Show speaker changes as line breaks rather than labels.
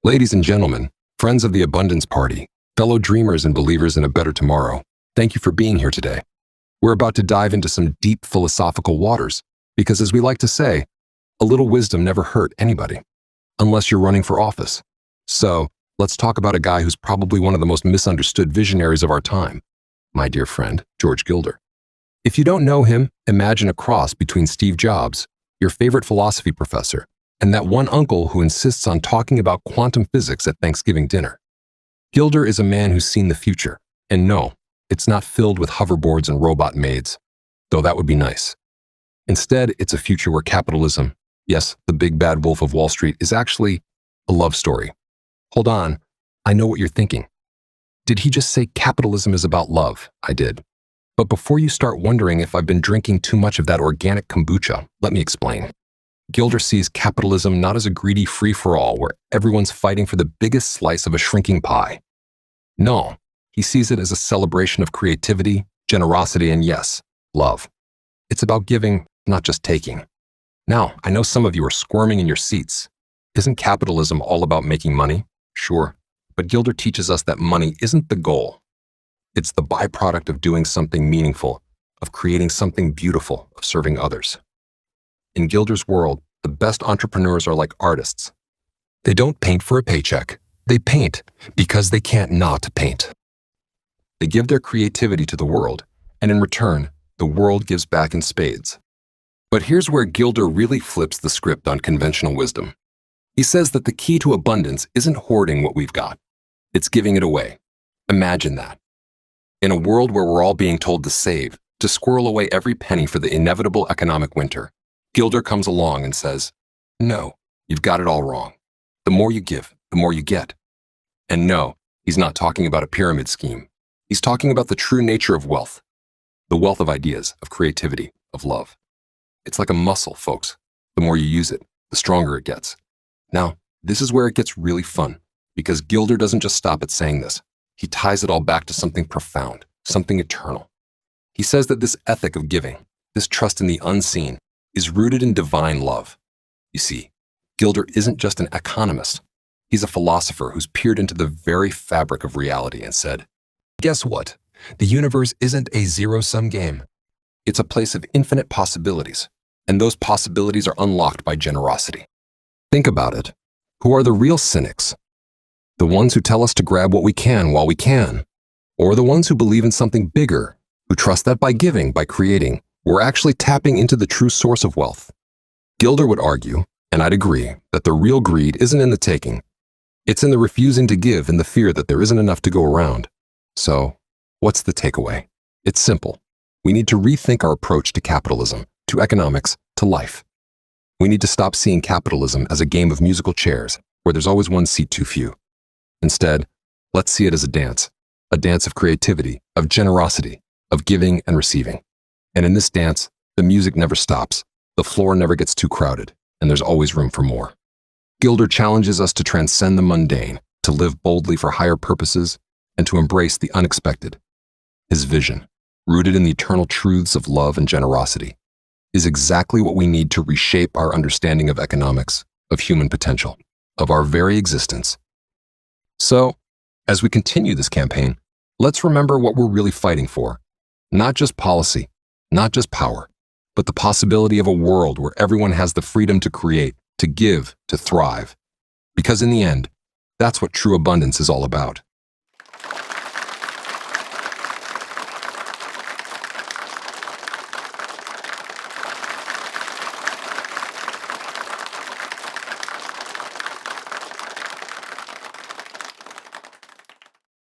Ladies and gentlemen, friends of the Abundance Party, fellow dreamers and believers in a better tomorrow, thank you for being here today. We're about to dive into some deep philosophical waters because, as we like to say, a little wisdom never hurt anybody, unless you're running for office. So, let's talk about a guy who's probably one of the most misunderstood visionaries of our time, my dear friend, George Gilder. If you don't know him, imagine a cross between Steve Jobs, your favorite philosophy professor, and that one uncle who insists on talking about quantum physics at Thanksgiving dinner. Gilder is a man who's seen the future, and no, it's not filled with hoverboards and robot maids, though that would be nice. Instead, it's a future where capitalism, yes, the big bad wolf of Wall Street, is actually a love story. Hold on, I know what you're thinking. Did he just say capitalism is about love? I did. But before you start wondering if I've been drinking too much of that organic kombucha, let me explain. Gilder sees capitalism not as a greedy free-for-all where everyone's fighting for the biggest slice of a shrinking pie. No, he sees it as a celebration of creativity, generosity, and yes, love. It's about giving, not just taking. Now, I know some of you are squirming in your seats. Isn't capitalism all about making money? Sure, but Gilder teaches us that money isn't the goal. It's the byproduct of doing something meaningful, of creating something beautiful, of serving others. In Gilder's world, the best entrepreneurs are like artists. They don't paint for a paycheck. They paint because they can't not paint. They give their creativity to the world, and in return, the world gives back in spades. But here's where Gilder really flips the script on conventional wisdom. He says that the key to abundance isn't hoarding what we've got. It's giving it away. Imagine that. In a world where we're all being told to save, to squirrel away every penny for the inevitable economic winter, Gilder comes along and says, no, you've got it all wrong. The more you give, the more you get. And no, he's not talking about a pyramid scheme. He's talking about the true nature of wealth, the wealth of ideas, of creativity, of love. It's like a muscle, folks. The more you use it, the stronger it gets. Now, this is where it gets really fun, because Gilder doesn't just stop at saying this. He ties it all back to something profound, something eternal. He says that this ethic of giving, this trust in the unseen, is rooted in divine love. You see, Gilder isn't just an economist. He's a philosopher who's peered into the very fabric of reality and said, guess what? The universe isn't a zero-sum game. It's a place of infinite possibilities, and those possibilities are unlocked by generosity. Think about it. Who are the real cynics? The ones who tell us to grab what we can while we can, or the ones who believe in something bigger, who trust that by giving, by creating, we're actually tapping into the true source of wealth. Gilder would argue, and I'd agree, that the real greed isn't in the taking. It's in the refusing to give and the fear that there isn't enough to go around. So, what's the takeaway? It's simple. We need to rethink our approach to capitalism, to economics, to life. We need to stop seeing capitalism as a game of musical chairs where there's always one seat too few. Instead, let's see it as a dance of creativity, of generosity, of giving and receiving. And in this dance, the music never stops, the floor never gets too crowded, and there's always room for more. Gilder challenges us to transcend the mundane, to live boldly for higher purposes, and to embrace the unexpected. His vision, rooted in the eternal truths of love and generosity, is exactly what we need to reshape our understanding of economics, of human potential, of our very existence. So, as we continue this campaign, let's remember what we're really fighting for. Not just policy, not just power, but the possibility of a world where everyone has the freedom to create, to give, to thrive. Because in the end, that's what true abundance is all about.